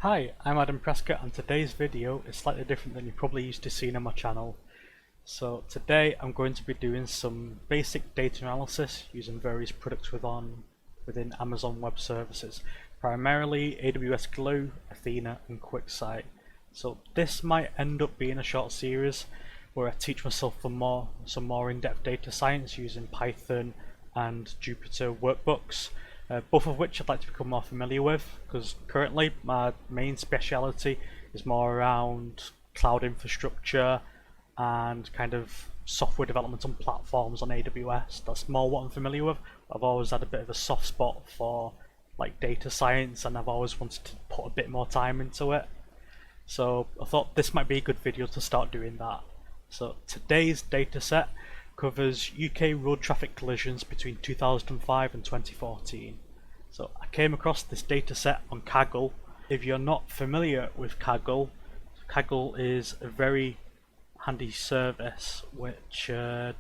Hi, I'm Adam Prescott and today's video is slightly different than you're probably used to seeing on my channel. So today I'm going to be doing some basic data analysis using various products within Amazon Web Services, primarily AWS Glue, Athena and Quicksight. So this might end up being a short series where I teach myself some more in-depth data science using Python and Jupyter workbooks. Both of which I'd like to become more familiar with, because currently my main speciality is more around cloud infrastructure and kind of software development on platforms on AWS. That's more what I'm familiar with. I've always had a bit of a soft spot for like data science, and I've always wanted to put a bit more time into it. So I thought this might be a good video to start doing that. So today's data set covers UK road traffic collisions between 2005 and 2014. So I came across this data set on Kaggle. If you're not familiar with Kaggle, Kaggle is a very handy service which kind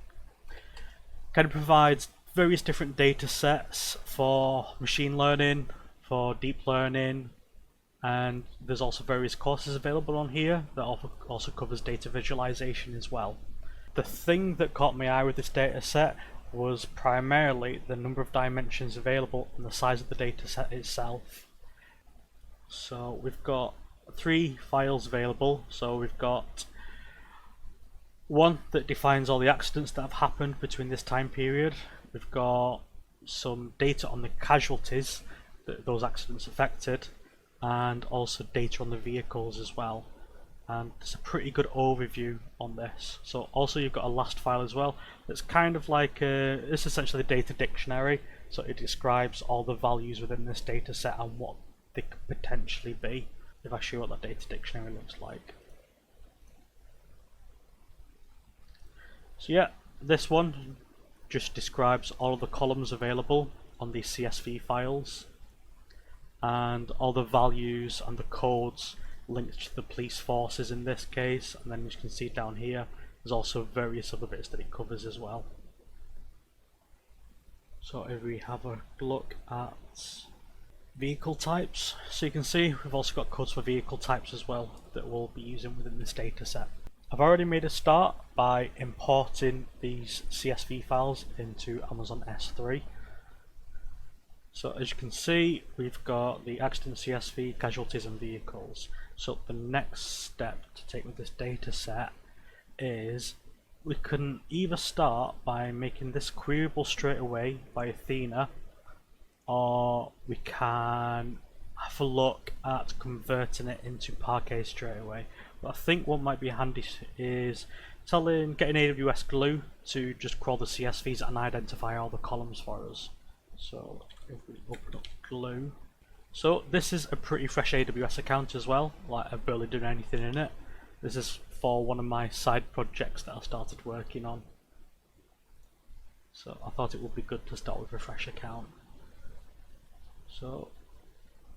of provides various different data sets for machine learning, for deep learning, and there's also various courses available on here that also covers data visualization as well. The thing that caught my eye with this data set was primarily the number of dimensions available and the size of the data set itself. So we've got 3 files available. So we've got one that defines all the accidents that have happened between this time period. We've got some data on the casualties that those accidents affected, and also data on the vehicles as well. And it's a pretty good overview on this. So also you've got a last file as well. It's kind of like it's essentially a data dictionary. So it describes all the values within this data set and what they could potentially be. If I show you what that data dictionary looks like. So yeah, this one just describes all of the columns available on these CSV files and all the values and the codes linked to the police forces in this case, and then you can see down here there's also various other bits that it covers as well. So if we have a look at vehicle types, so you can see we've also got codes for vehicle types as well that we'll be using within this data set. I've already made a start by importing these CSV files into Amazon S3. So as you can see, we've got the Accidents CSV, Casualties and Vehicles. So the next step to take with this data set is we can either start by making this queryable straight away by Athena, or we can have a look at converting it into Parquet straight away. But I think what might be handy is getting AWS Glue to just crawl the CSVs and identify all the columns for us. So if we open up Glue, so this is a pretty fresh AWS account as well, like I've barely done anything in it. This is for one of my side projects that I started working on. So I thought it would be good to start with a fresh account. So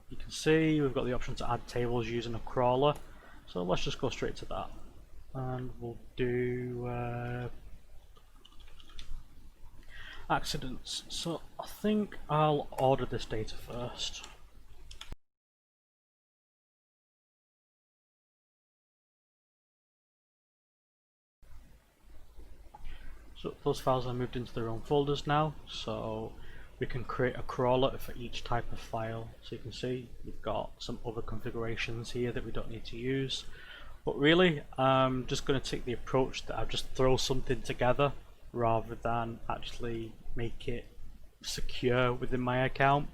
you can see we've got the option to add tables using a crawler. So let's just go straight to that. And we'll do accidents. So I think I'll order this data first. So those files are moved into their own folders now, so we can create a crawler for each type of file. So you can see we've got some other configurations here that we don't need to use. But really, I'm just going to take the approach that I just throw something together rather than actually make it secure within my account.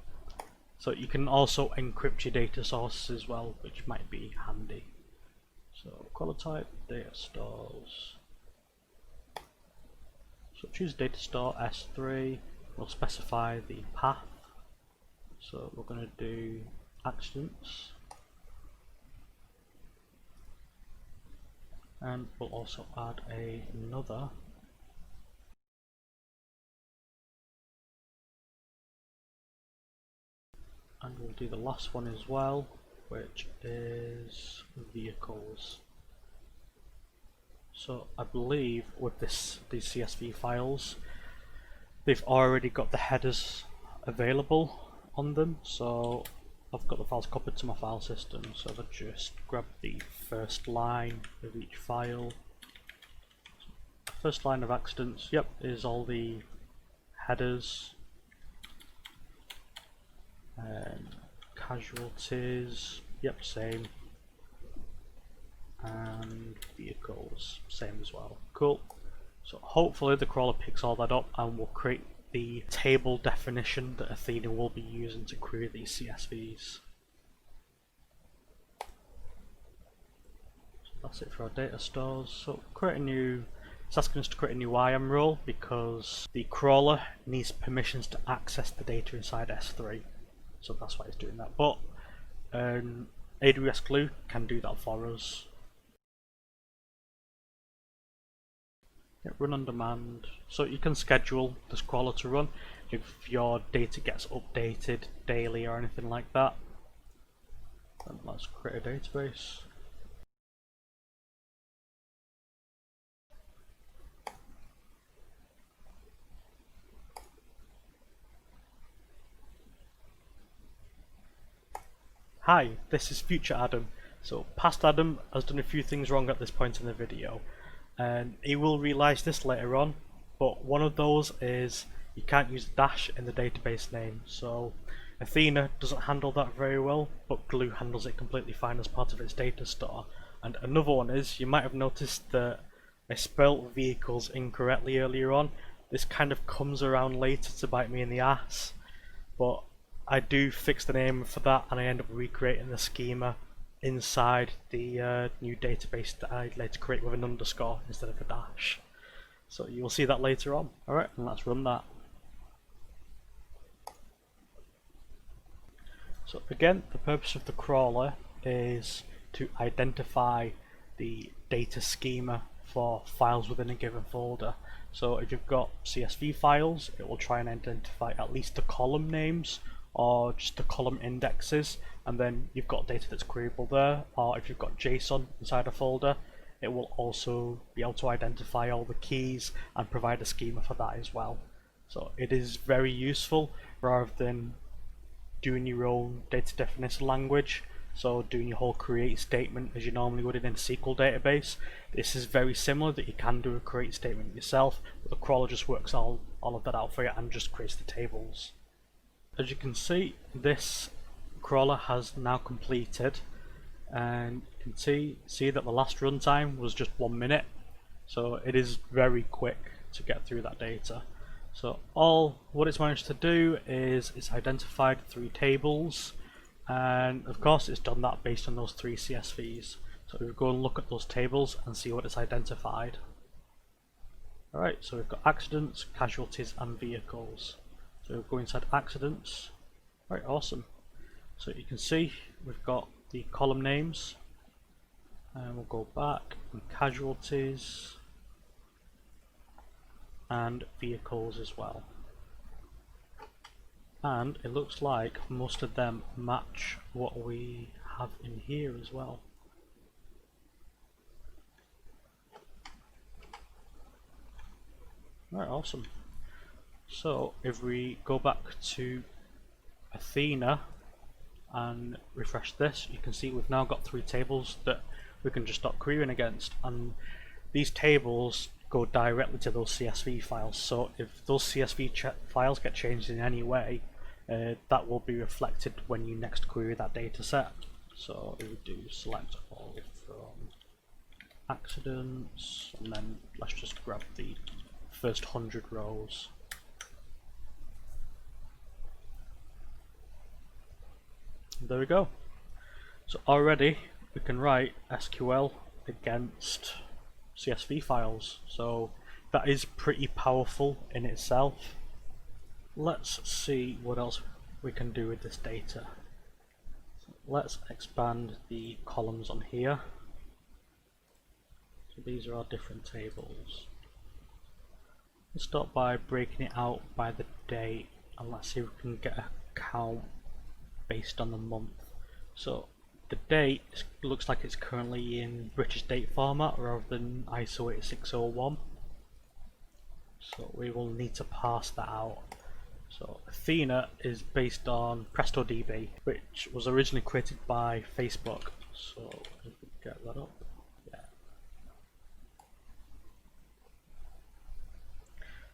So you can also encrypt your data sources as well, which might be handy. So crawler type, data stores. So choose data store S3, we'll specify the path. So we're going to do accidents. And we'll also add another. And we'll do the last one as well, which is vehicles. So I believe with these CSV files, they've already got the headers available on them. So I've got the files copied to my file system, so if I just grab the first line of each file. First line of accidents, yep, is all the headers, casualties, yep, same, and vehicles, same as well. Cool. So hopefully the crawler picks all that up and will create the table definition that Athena will be using to query these CSVs. So that's it for our data stores. So it's asking us to create a new IAM role because the crawler needs permissions to access the data inside S3. So that's why it's doing that. But AWS Glue can do that for us. Run on demand. So you can schedule this crawler to run if your data gets updated daily or anything like that. Then let's create a database. Hi, this is future Adam. So past Adam has done a few things wrong at this point in the video, and he will realise this later on, but one of those is you can't use dash in the database name. So Athena doesn't handle that very well, but Glue handles it completely fine as part of its data store. And another one is, you might have noticed that I spelled vehicles incorrectly earlier on. This kind of comes around later to bite me in the ass, but I do fix the name for that and I end up recreating the schema inside the new database that I later create with an underscore instead of a dash. So you'll see that later on. Alright, and let's run that. So again, the purpose of the crawler is to identify the data schema for files within a given folder. So if you've got CSV files, it will try and identify at least the column names or just the column indexes, and then you've got data that's queryable there. Or if you've got JSON inside a folder, it will also be able to identify all the keys and provide a schema for that as well. So it is very useful rather than doing your own data definition language, so doing your whole create statement as you normally would in a SQL database. This is very similar, that you can do a create statement yourself, but the crawler just works all of that out for you and just creates the tables. As you can see, this crawler has now completed, and you can see that the last runtime was just 1 minute, so it is very quick to get through that data. So what it's managed to do is it's identified 3 tables, and of course it's done that based on those 3 CSVs. So we'll go and look at those tables and see what it's identified. Alright, so we've got accidents, casualties and vehicles. So we'll go inside accidents. Right, awesome. So you can see we've got the column names, and we'll go back, and casualties and vehicles as well. And it looks like most of them match what we have in here as well. Right, awesome. So if we go back to Athena and refresh this, you can see we've now got 3 tables that we can just start querying against, and these tables go directly to those CSV files. So if those CSV files get changed in any way, that will be reflected when you next query that data set. So if we do select all from accidents, and then let's just grab the first 100 rows. There we go. So already we can write SQL against CSV files, so that is pretty powerful in itself. Let's see what else we can do with this data. So let's expand the columns on here. So these are our different tables. Let's start by breaking it out by the date, and let's see if we can get a count based on the month. So the date looks like it's currently in British date format rather than ISO 8601. So we will need to parse that out. So Athena is based on PrestoDB, which was originally created by Facebook. So if we get that up, yeah.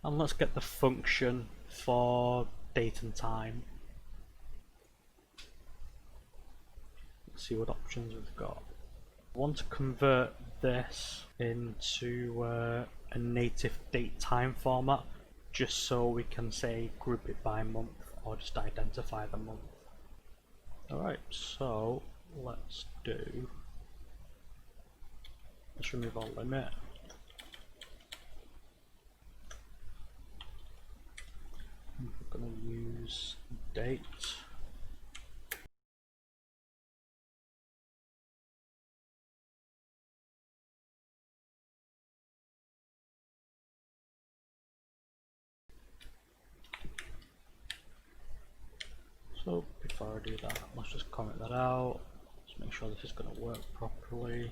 And let's get the function for date and time. Let's see what options we've got. I want to convert this into a native date time format, just so we can say group it by month or just identify the month. Alright, so let's remove our limit. We're going to use date. So before I do that, let's just comment that out. Just make sure this is going to work properly.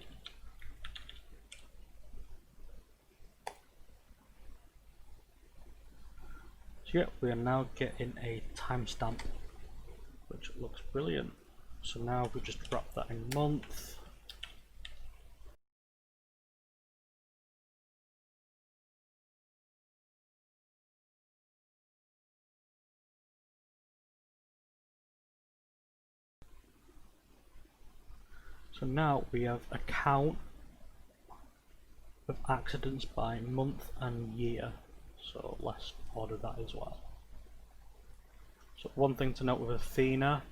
So yeah, we are now getting a timestamp, which looks brilliant. So now we just wrap that in month. So now we have a count of accidents by month and year. So let's order that as well. So one thing to note with Athena,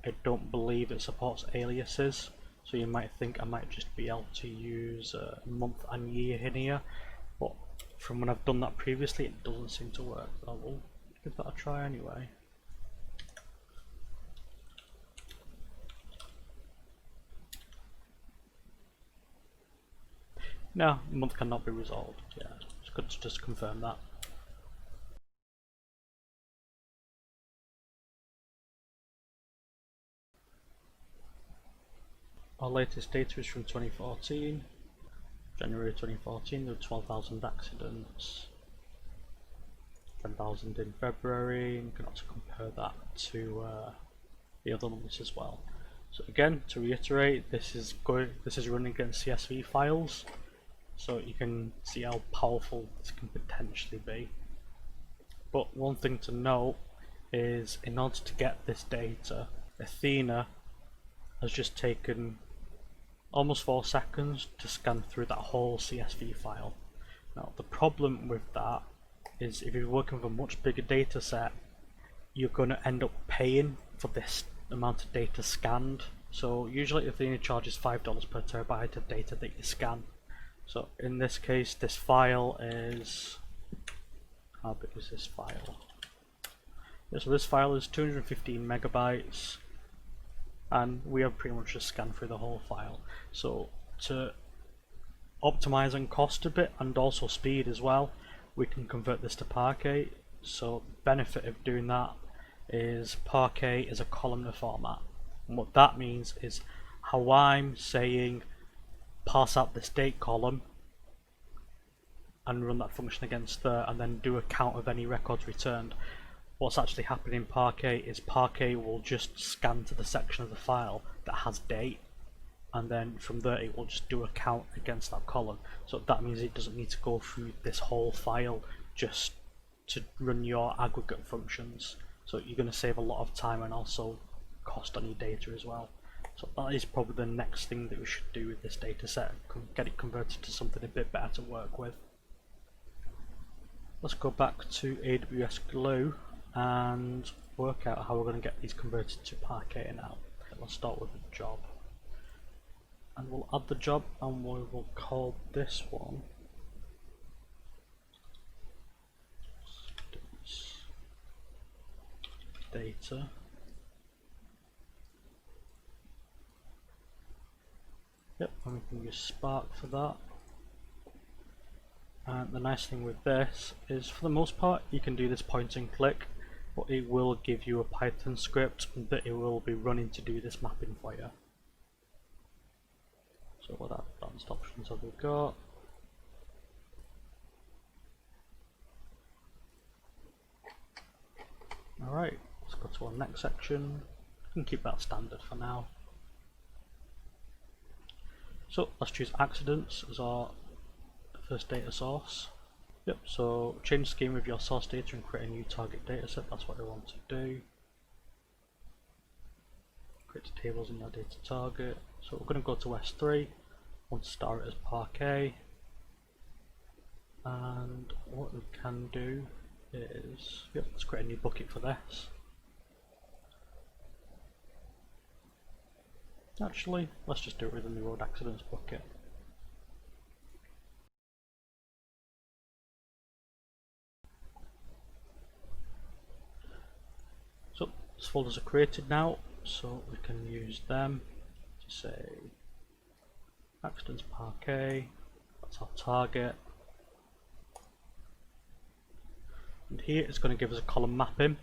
I don't believe it supports aliases. So you might think I might just be able to use month and year in here, but from when I've done that previously, it doesn't seem to work. I will give that a try anyway. No, month cannot be resolved. Yeah, it's good to just confirm that. Our latest data is from 2014. January 2014, there were 12,000 accidents. 10,000 in February. You can also compare that to the other months as well. So again, to reiterate, this is running against CSV files, so you can see how powerful this can potentially be. But one thing to note is, in order to get this data, Athena has just taken almost 4 seconds to scan through that whole CSV file. Now the problem with that is, if you're working with a much bigger data set, you're going to end up paying for this amount of data scanned. So usually Athena charges $5 per terabyte of data that you scan. So in this case, this file is, how big is this file? Yeah, so this file is 215 megabytes, and we have pretty much just scanned through the whole file. So to optimize on cost a bit and also speed as well, we can convert this to Parquet. So the benefit of doing that is Parquet is a columnar format, and what that means is how I'm saying parse out this date column and run that function against there, and then do a count of any records returned. What's actually happening in Parquet is Parquet will just scan to the section of the file that has date, and then from there it will just do a count against that column. So that means it doesn't need to go through this whole file just to run your aggregate functions. So you're going to save a lot of time and also cost on your data as well. So that is probably the next thing that we should do with this data set, get it converted to something a bit better to work with. Let's go back to AWS Glue and work out how we're going to get these converted to Parquet now. Let's start with the job, and we'll add the job, and we will call this one data. Yep, and we can use Spark for that. And the nice thing with this is, for the most part, you can do this point and click, but it will give you a Python script that it will be running to do this mapping for you. So what advanced options have we got? Alright, let's go to our next section. We can keep that standard for now. So let's choose accidents as our first data source. Yep, so change the schema of your source data and create a new target dataset. That's what we want to do. Create the tables in your data target. So we're going to go to S3. Want to start it as Parquet. And what we can do is, yep, let's create a new bucket for this. Actually, let's just do it within the road accidents bucket. So these folders are created now, so we can use them to say accidents Parquet, that's our target. And here it's going to give us a column mapping,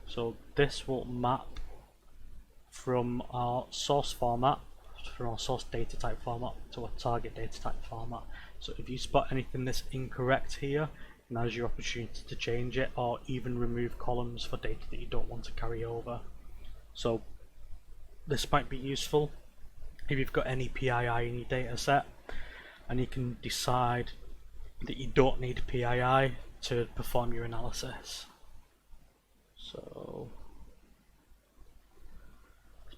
so this will map from our source format, from our source data type format to a target data type format. So if you spot anything that's incorrect here, now's your opportunity to change it, or even remove columns for data that you don't want to carry over. So this might be useful if you've got any PII in your data set and you can decide that you don't need PII to perform your analysis. So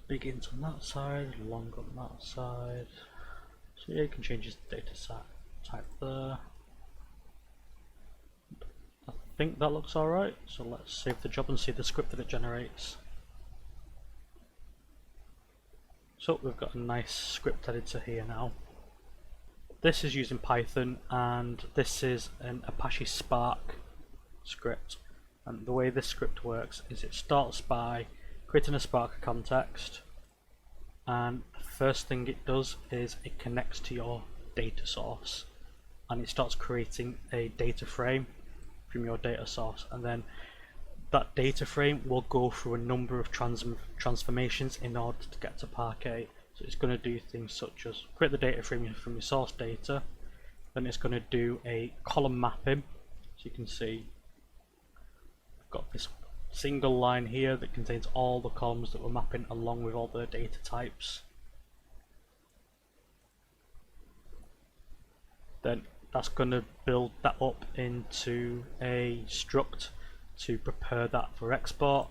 begins on that side, long on that side. So yeah, you can change the data set type there. I think that looks alright, so let's save the job and see the script that it generates. So we've got a nice script editor here now. This is using Python and this is an Apache Spark script. And the way this script works is it starts by creating a Spark context, and the first thing it does is it connects to your data source and it starts creating a data frame from your data source, and then that data frame will go through a number of transformations in order to get to Parquet. So it's going to do things such as create the data frame from your source data, then it's going to do a column mapping. So you can see I've got this single line here that contains all the columns that we're mapping along with all the data types. Then that's going to build that up into a struct to prepare that for export.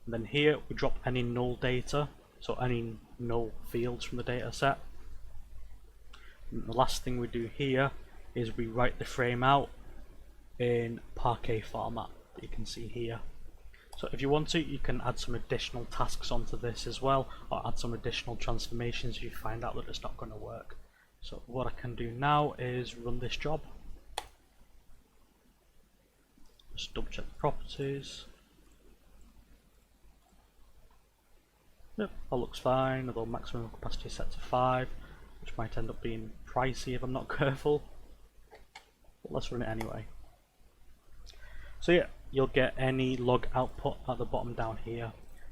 And then here we drop any null data, so any null fields from the data set. And the last thing we do here is we write the frame out in Parquet format that you can see here. So if you want to, you can add some additional tasks onto this as well, or add some additional transformations if you find out that it's not going to work. So what I can do now is run this job. Just double check the properties. Yep, that looks fine, although maximum capacity is set to 5, which might end up being pricey if I'm not careful. But let's run it anyway. So yeah, you'll get any log output at the bottom down here.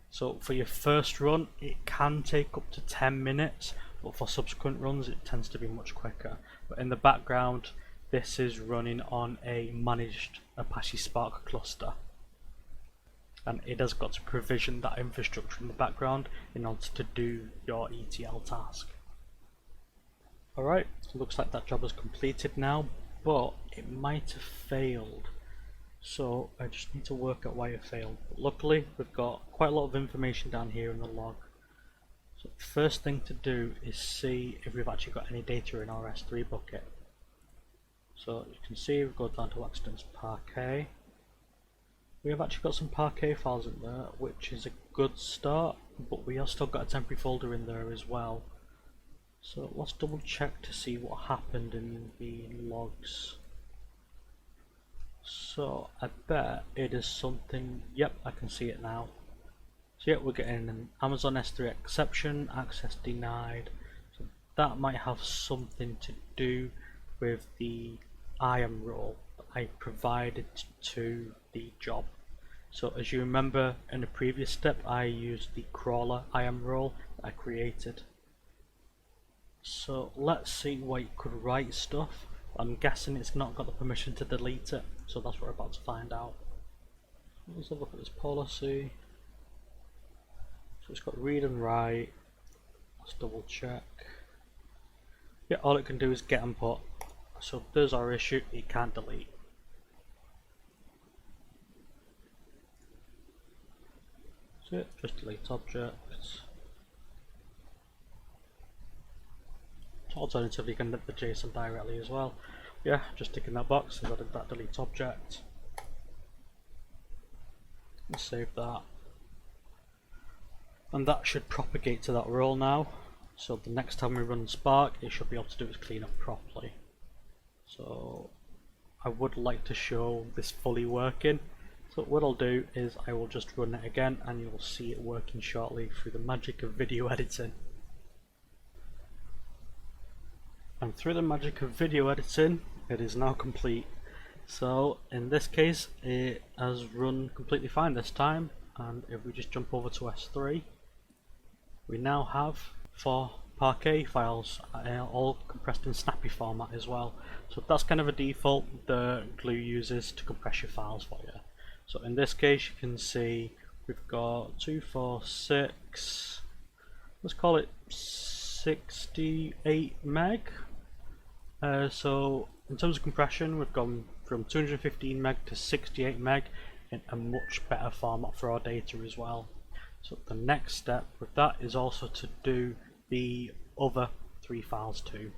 So for your first run, it can take up to 10 minutes, but for subsequent runs it tends to be much quicker. But in the background, this is running on a managed Apache Spark cluster, and it has got to provision that infrastructure in the background in order to do your ETL task. Alright, looks like that job is completed now, but it might have failed. So I just need to work out why it failed. But luckily we've got quite a lot of information down here in the log. So the first thing to do is see if we've actually got any data in our S3 bucket. So you can see we go down to Accidents Parquet. We have actually got some Parquet files in there, which is a good start, but we have still got a temporary folder in there as well. So let's double check to see what happened in the logs. So I bet it is something, yep, I can see it now. So yeah, we're getting an Amazon S3 exception, access denied. So that might have something to do with the IAM role that I provided to the job. So as you remember in the previous step, I used the crawler IAM role that I created. So let's see why it could write stuff. I'm guessing it's not got the permission to delete it, so that's what we're about to find out. Let's have a look at this policy. So it's got read and write. Let's double check. Yeah, all it can do is get and put. So there's our issue, it can't delete. So just delete objects. Alternatively, you can delete the JSON directly as well. Yeah, just ticking that box, so that delete object. And save that. And that should propagate to that role now. So the next time we run Spark, it should be able to do its cleanup properly. So I would like to show this fully working. So what I'll do is I will just run it again and you'll see it working shortly through the magic of video editing. And through the magic of video editing, it is now complete. So in this case, it has run completely fine this time. And if we just jump over to S3, we now have 4 Parquet files, all compressed in snappy format as well. So that's kind of a default the Glue uses to compress your files for you. So in this case, you can see we've got 2, 4, 6, let's call it 68 meg. So in terms of compression, we've gone from 215 meg to 68 meg in a much better format for our data as well. So the next step with that is also to do the other 3 files too.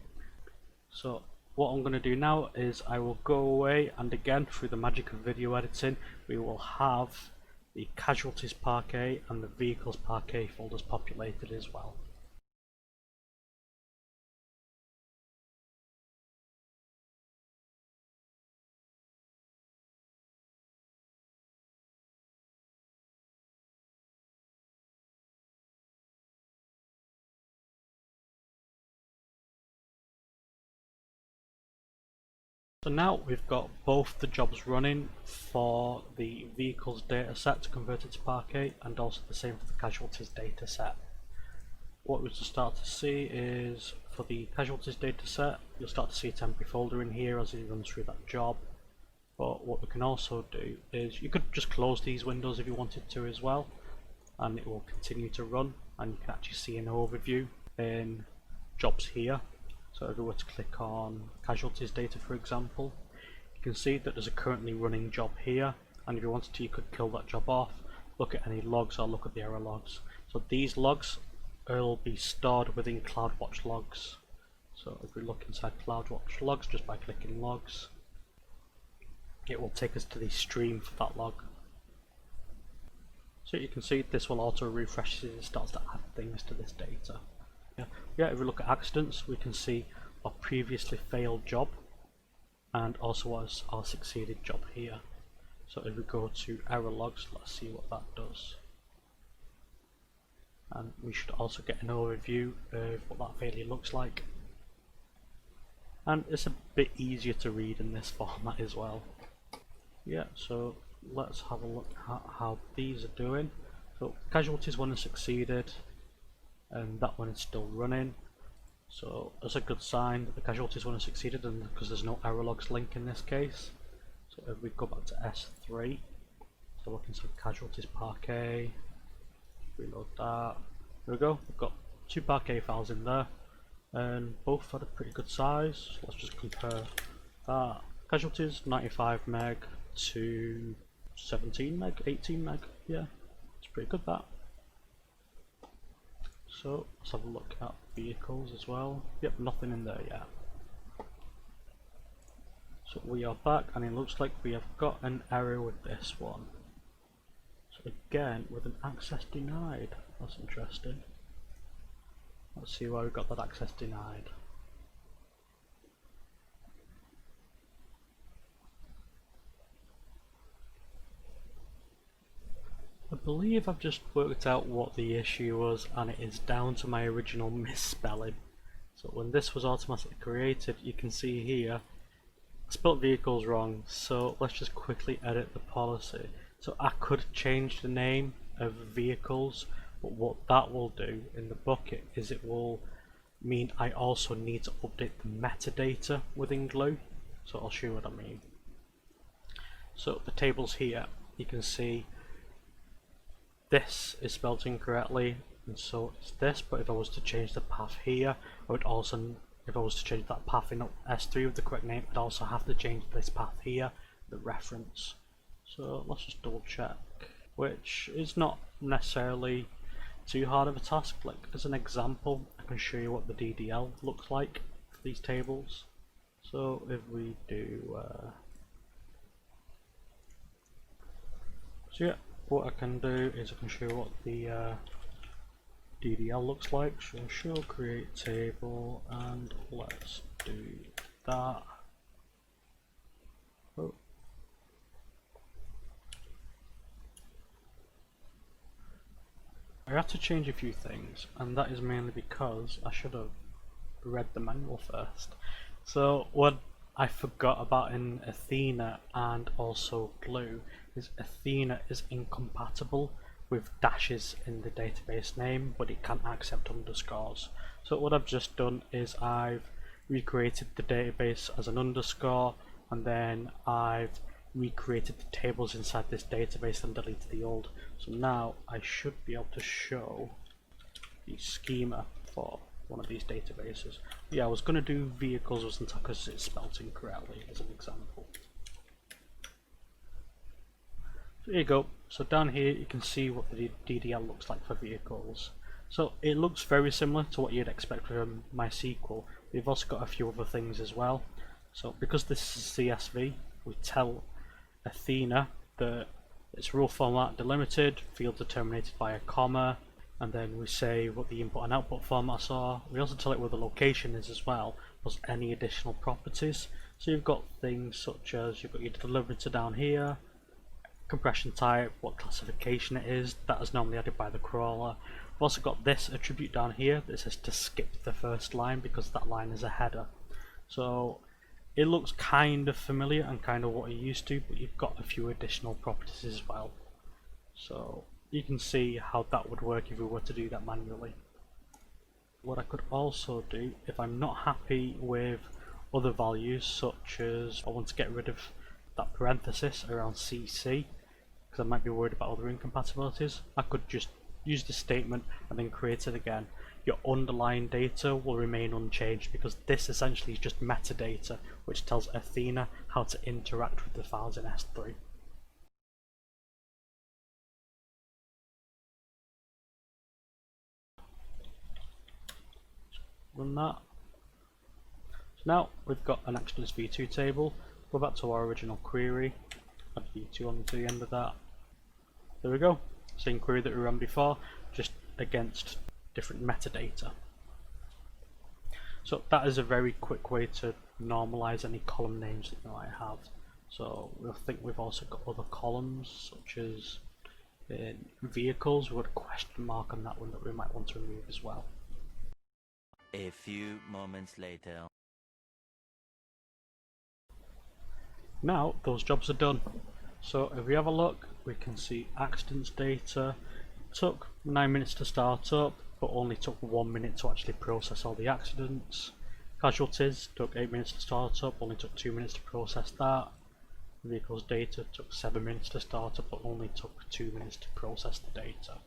So what I'm going to do now is I will go away, and again through the magic of video editing, we will have the Casualties Parquet and the Vehicles Parquet folders populated as well. So now we've got both the jobs running for the vehicles dataset to convert it to Parquet, and also the same for the Casualties dataset. What we'll start to see is for the Casualties dataset, you'll start to see a temporary folder in here as it runs through that job. But what we can also do is you could just close these windows if you wanted to as well, and it will continue to run, and you can actually see an overview in jobs here. So if we were to click on Casualties data, for example, you can see that there's a currently running job here, and if you wanted to, you could kill that job off, look at any logs, or look at the error logs. So these logs will be stored within CloudWatch logs. So if we look inside CloudWatch logs just by clicking logs, it will take us to the stream for that log. So you can see this will auto refresh as it starts to add things to this data. Yeah, if we look at accidents, we can see our previously failed job and also our succeeded job here. So if we go to error logs, let's see what that does. And we should also get an overview of what that failure looks like. And it's a bit easier to read in this format as well. Yeah, so let's have a look at how these are doing. So Casualties one has succeeded, and that one is still running. So that's a good sign that the Casualties one has succeeded, and because there's no error logs link in this case. So if we go back to S3, so look inside Casualties Parquet, reload that. There we go, we've got 2 Parquet files in there, and both had a pretty good size. So let's just compare that. Casualties 95 meg to 17 meg, 18 meg, yeah, it's pretty good that. So let's have a look at vehicles as well. Yep, nothing in there yet. So we are back, and it looks like we have got an error with this one. So again, with an access denied. That's interesting. Let's see why we got that access denied. I believe I've just worked out what the issue was, and it is down to my original misspelling. So when this was automatically created, you can see here I spelled vehicles wrong, so let's just quickly edit the policy. So I could change the name of vehicles, but what that will do in the bucket is it will mean I also need to update the metadata within Glue. So I'll show you what I mean. So the tables here, you can see this is spelled incorrectly, and so it's this. But if I was to change the path here, I would also, if I was to change that path in S3 with the correct name, I'd also have to change this path here, the reference. So let's just double check, which is not necessarily too hard of a task. Like as an example, I can show you what the DDL looks like for these tables. So if we do, so yeah, what I can do is I can show you what the DDL looks like. So show create table, and let's do that. Oh. I have to change a few things, and that is mainly because I should have read the manual first. So what I forgot about in Athena and also Glue is Athena is incompatible with dashes in the database name, but it can accept underscores. So what I've just done is I've recreated the database as an underscore, and then I've recreated the tables inside this database and deleted the old. So now I should be able to show the schema for one of these databases. Yeah, I was going to do vehicles, wasn't I, because it's spelled incorrectly as an example. So there you go. So down here you can see what the DDL looks like for vehicles. So it looks very similar to what you'd expect from MySQL. We've also got a few other things as well. So because this is CSV, we tell Athena that it's row format delimited, fields are terminated by a comma, and then we say what the input and output formats are. We also tell it where the location is as well, plus any additional properties. So you've got things such as you've got your delimiter down here, compression type, what classification it is, that is normally added by the crawler. We've also got this attribute down here that says to skip the first line because that line is a header. So it looks kind of familiar and kind of what you're used to, but you've got a few additional properties as well. So you can see how that would work if we were to do that manually. What I could also do, if I'm not happy with other values, such as I want to get rid of that parenthesis around CC, because I might be worried about other incompatibilities, I could just use the statement and then create it again. Your underlying data will remain unchanged because this essentially is just metadata which tells Athena how to interact with the files in S3. Run that. So now we've got an Accidents v2 table. Go back to our original query, add v2 onto the end of that. There we go. Same query that we ran before, just against different metadata. So that is a very quick way to normalize any column names that you might have. So I think we've also got other columns, such as in vehicles. We've got a question mark on that one that we might want to remove as well. A few moments later. Now those jobs are done. So if we have a look, we can see accidents data took 9 minutes to start up, but only took 1 minute to actually process all the accidents. Casualties took 8 minutes to start up, only took 2 minutes to process that. Vehicles data took 7 minutes to start up, but only took 2 minutes to process the data.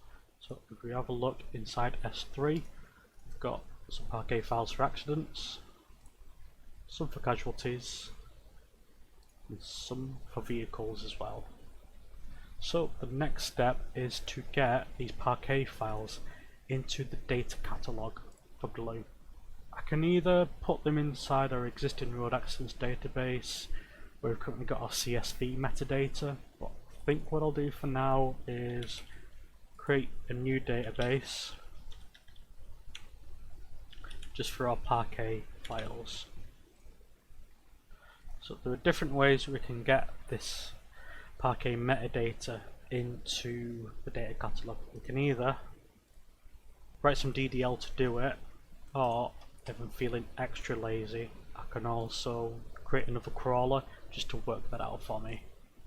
So if we have a look inside S3, we've got some Parquet files for accidents, some for casualties, and some for vehicles as well. So the next step is to get these Parquet files into the data catalog for Glue. I can either put them inside our existing road accidents database where we've currently got our CSV metadata, but I think what I'll do for now is create a new database just for our Parquet files. So there are different ways we can get this Parquet metadata into the data catalog. We can either write some DDL to do it, or if I'm feeling extra lazy, I can also create another crawler just to work that out for me.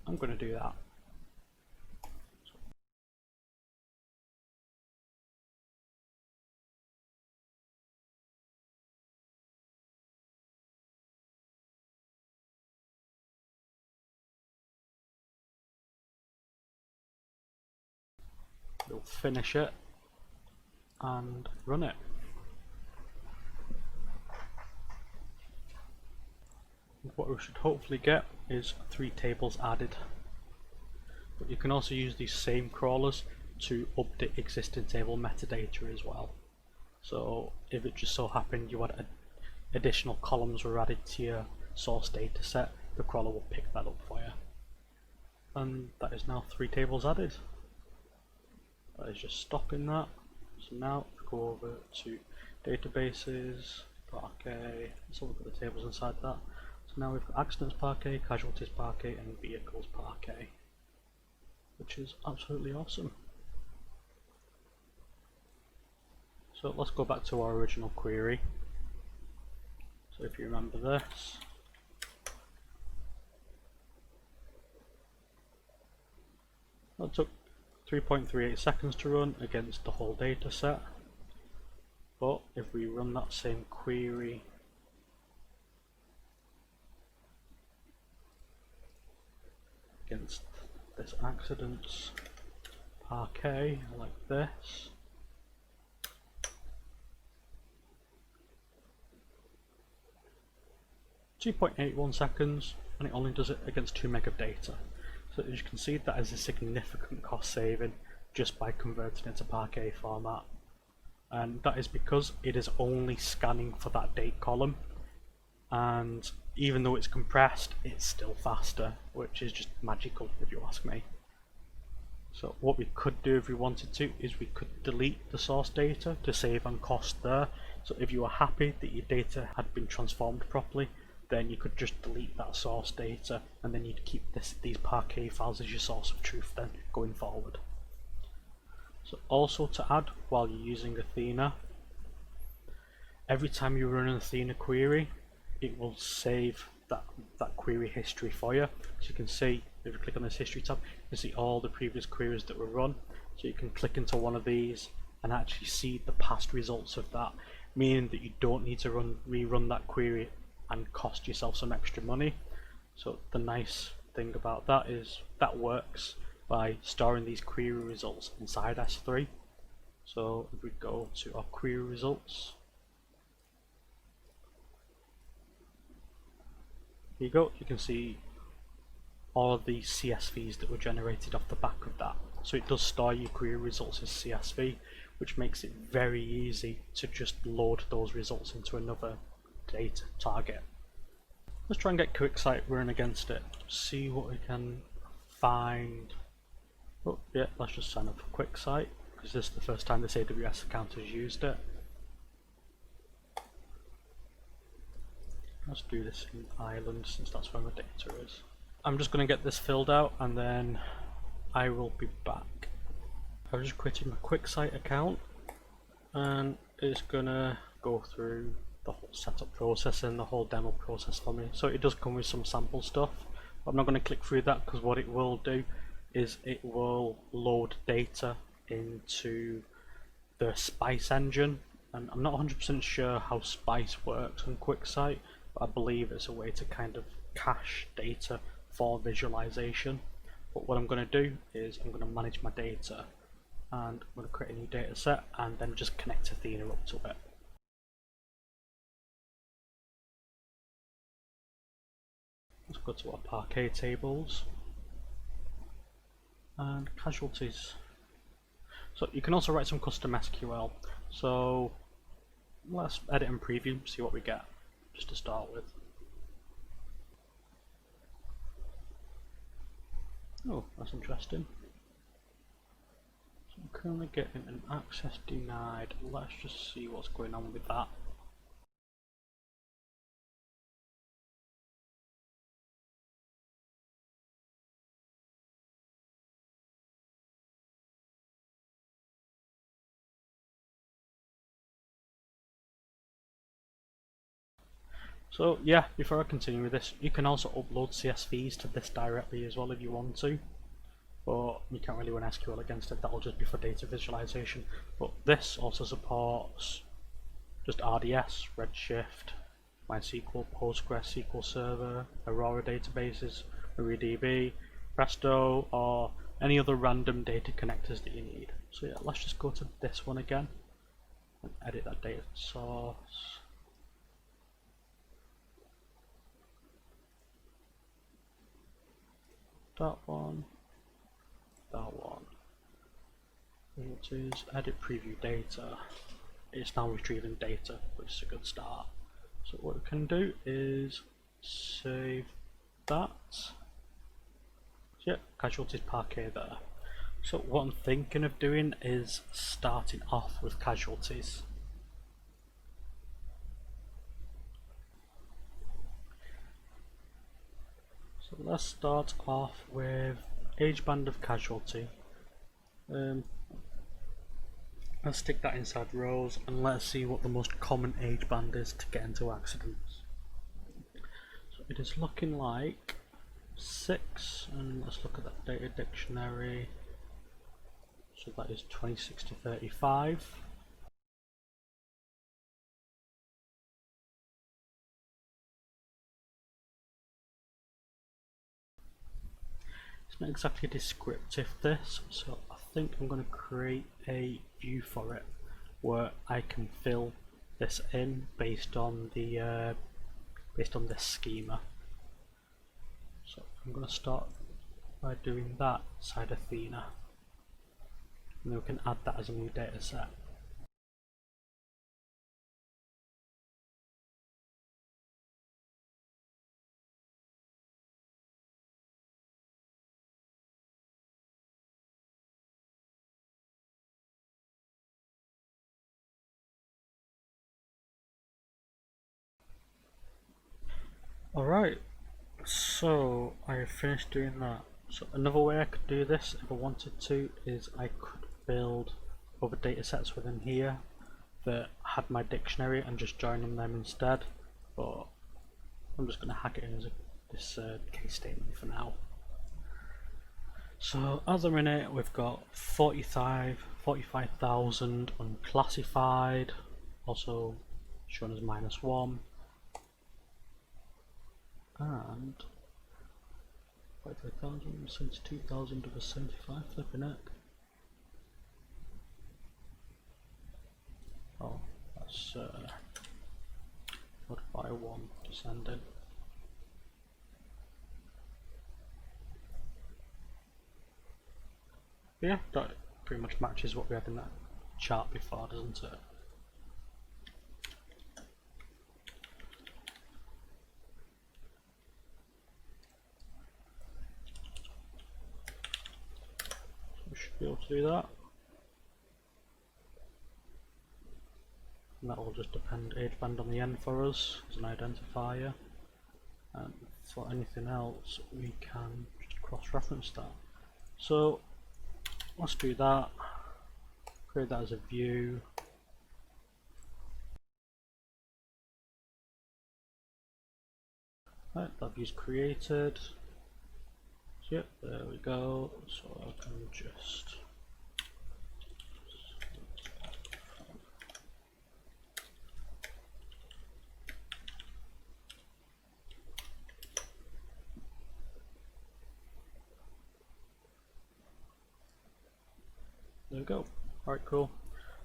I'm going to do that. We'll finish it and run it. What we should hopefully get is 3 tables added. But you can also use these same crawlers to update existing table metadata as well. So if it just so happened you had additional columns were added to your source data set, the crawler will pick that up for you. And that is now 3 tables added. That is just stopping that. So now go over to databases, Parquet, so we've got the tables inside that. So now we've got Accidents Parquet, Casualties Parquet and Vehicles Parquet, which is absolutely awesome. So let's go back to our original query. So if you remember this, that took 3.38 seconds to run against the whole data set. But if we run that same query against this Accidents Parquet like this, (2.81 seconds, and it only does it against 2 meg of data. So as you can see, that is a significant cost saving just by converting it to Parquet format. And that is because it is only scanning for that date column, and even though it's compressed, it's still faster, which is just magical if you ask me. So what we could do if we wanted to is we could delete the source data to save on cost there. So if you were happy that your data had been transformed properly, then you could just delete that source data, and then you'd keep these Parquet files as your source of truth then going forward. So also to add, while you're using Athena, every time you run an Athena query, it will save that query history for you. So you can see, if you click on this history tab, you can see all the previous queries that were run. So you can click into one of these and actually see the past results of that, meaning that you don't need to rerun that query and cost yourself some extra money. So the nice thing about that is that works by storing these query results inside S3. So if we go to our query results, here you go, you can see all of the CSVs that were generated off the back of that. So it does store your query results as CSV, which makes it very easy to just load those results into another data target. Let's try and get Quicksight running against it, see what we can find. Oh yeah, let's just sign up for Quicksight, because this is the first time this AWS account has used it. Let's do this in Ireland, since that's where my data is. I'm just going to get this filled out and then I will be back. I've just created my Quicksight account and it's going to go through the whole setup process and the whole demo process for me. So it does come with some sample stuff, but I'm not going to click through that, because what it will do is it will load data into the Spice engine, and I'm not 100% sure how Spice works on Quicksight, but I believe it's a way to kind of cache data for visualization. But what I'm going to do is I'm going to manage my data, and I'm going to create a new data set and then just connect Athena up to it. Let's go to our Parquet tables and Casualties. So you can also write some custom SQL. So let's edit and preview, see what we get, just to start with. Oh, that's interesting. So I'm currently getting an access denied. Let's just see what's going on with that. So yeah, before I continue with this, you can also upload CSVs to this directly as well if you want to, but you can't really run SQL against it. That'll just be for data visualization. But this also supports just RDS, Redshift, MySQL, Postgres, SQL Server, Aurora databases, MariaDB, Presto, or any other random data connectors that you need. So yeah, let's just go to this one again and edit that data source. That one. It is edit preview data. It's now retrieving data, which is a good start. So what we can do is save that. So yeah, Casualties Parquet there. So what I'm thinking of doing is starting off with Casualties. So let's start off with age band of casualty. Let's stick that inside rows and let's see what the most common age band is to get into accidents. So it is looking like 6, and let's look at that data dictionary. So that is 26 to 35. It's not exactly descriptive this, so I think I'm going to create a view for it where I can fill this in based on the this schema. So I'm going to start by doing that inside Athena, and then we can add that as a new data set. Alright, so I finished doing that. So another way I could do this if I wanted to is I could build other data sets within here that had my dictionary and just joining them instead, but I'm just going to hack it in as this case statement for now. So as I'm in it, we've got 45,000 unclassified, also shown as -1, and 45,000, 72,000 over 75, flipping it. Oh, that's divided by 1 descending. Yeah, that pretty much matches what we had in that chart before, doesn't it? So we should be able to do that. And that will just depend age band on the end for us as an identifier. And for anything else, we can just cross-reference that. So let's do that. Create that as a view. Right, that view's created. So yep, there we go. So I can just there we go. Alright, cool.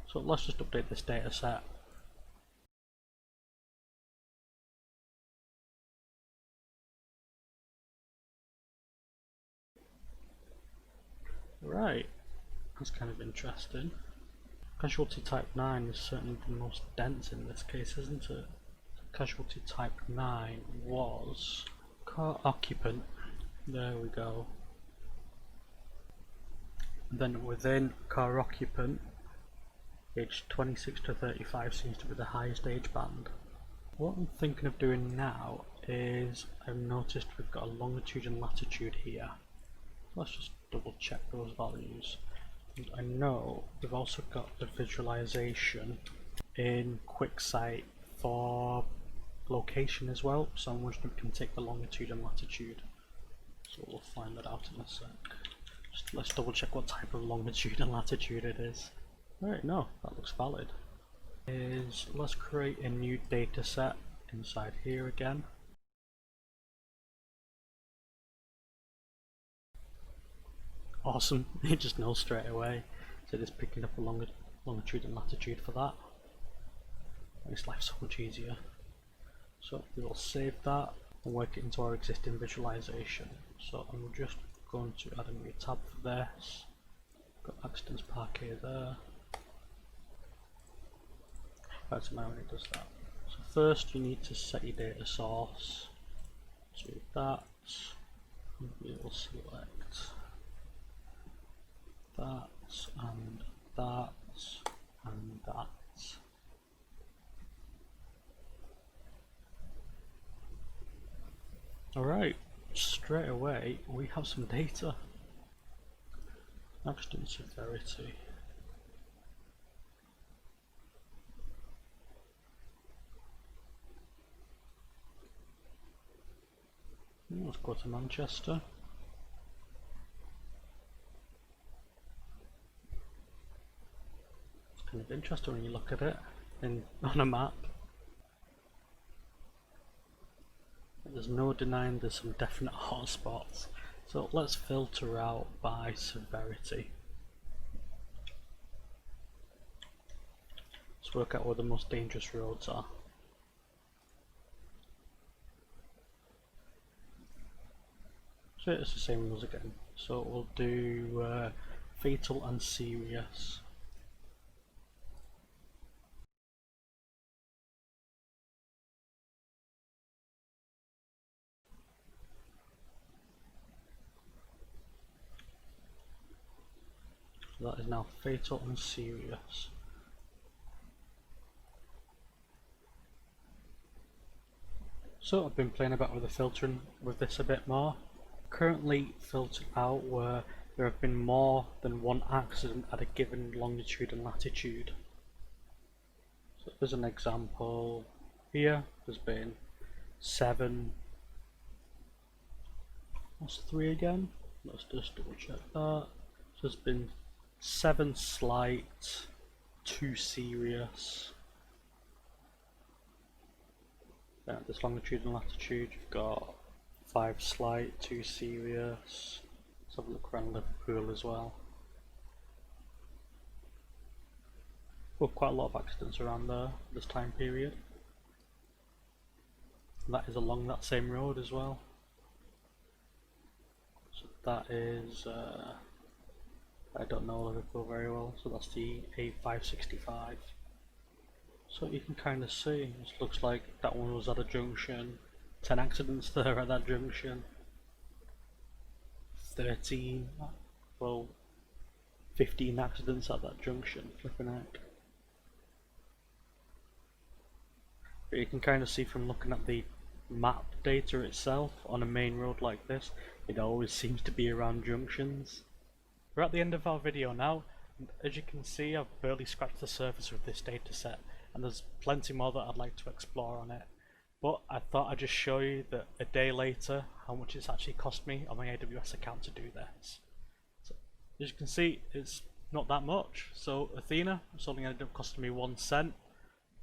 So let's just update this data set. Right, that's kind of interesting. Casualty type 9 is certainly the most dense in this case, isn't it? Casualty type 9 was car occupant. There we go. And then within car occupant, age 26 to 35 seems to be the highest age band. What I'm thinking of doing now is I've noticed we've got a longitude and latitude here. Let's just double check those values. And I know we've also got the visualization in Quicksight for location as well, so I'm wondering if we can take the longitude and latitude. So we'll find that out in a sec. Just let's double check what type of longitude and latitude it is. Alright, no, that looks valid. Let's create a new data set inside here again. awesome. It just knows straight away. So it's picking up a longitude and latitude for that. Makes life so much easier. So we will save that and work it into our existing visualization. So I'm just going to add a new tab for this. Got Accidents Parquet there. Right, so now when it does that. So first you need to set your data source to that. And we will select that and that and that. Alright, straight away we have some data. Accident Severity. Let's go to Manchester. It's kind of interesting when you look at it on a map. There's no denying there's some definite hotspots. So let's filter out by severity. Let's work out where the most dangerous roads are. So it's the same rules again. So we'll do fatal and serious. So that is now fatal and serious. So I've been playing about with the filtering with this a bit more. Currently filtered out where there have been more than one accident at a given longitude and latitude. So there's an example here. There's been 7. What's 3 again? Let's just double check that. So there's been 7 slight, 2 serious. At this longitude and latitude you've got 5 slight, 2 serious. Let's have a look around Liverpool as well. Well, quite a lot of accidents around there this time period. And that is along that same road as well. So that is, I don't know Liverpool very well, so that's the A565. So you can kind of see, it looks like that one was at a junction, 10 accidents there at that junction, 13, well 15 accidents at that junction, flipping out. But you can kind of see from looking at the map data itself, on a main road like this, it always seems to be around junctions. We're at the end of our video now, and as you can see I've barely scratched the surface with this data set. And there's plenty more that I'd like to explore on it, but I thought I'd just show you that a day later how much it's actually cost me on my AWS account to do this. So, as you can see, it's not that much. So Athena, it's only ended up costing me 1 cent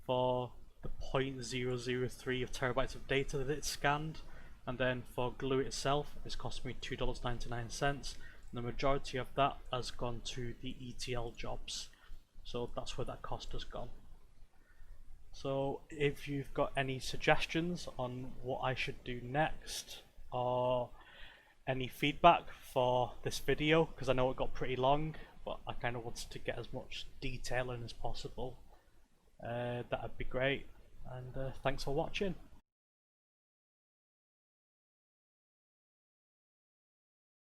for the 0.003 of terabytes of data that it scanned, and then for Glue itself it's cost me $2.99, and the majority of that has gone to the ETL jobs. So that's where that cost has gone. So if you've got any suggestions on what I should do next, or any feedback for this video, because I know it got pretty long, but I kind of wanted to get as much detail in as possible, that'd be great. And thanks for watching.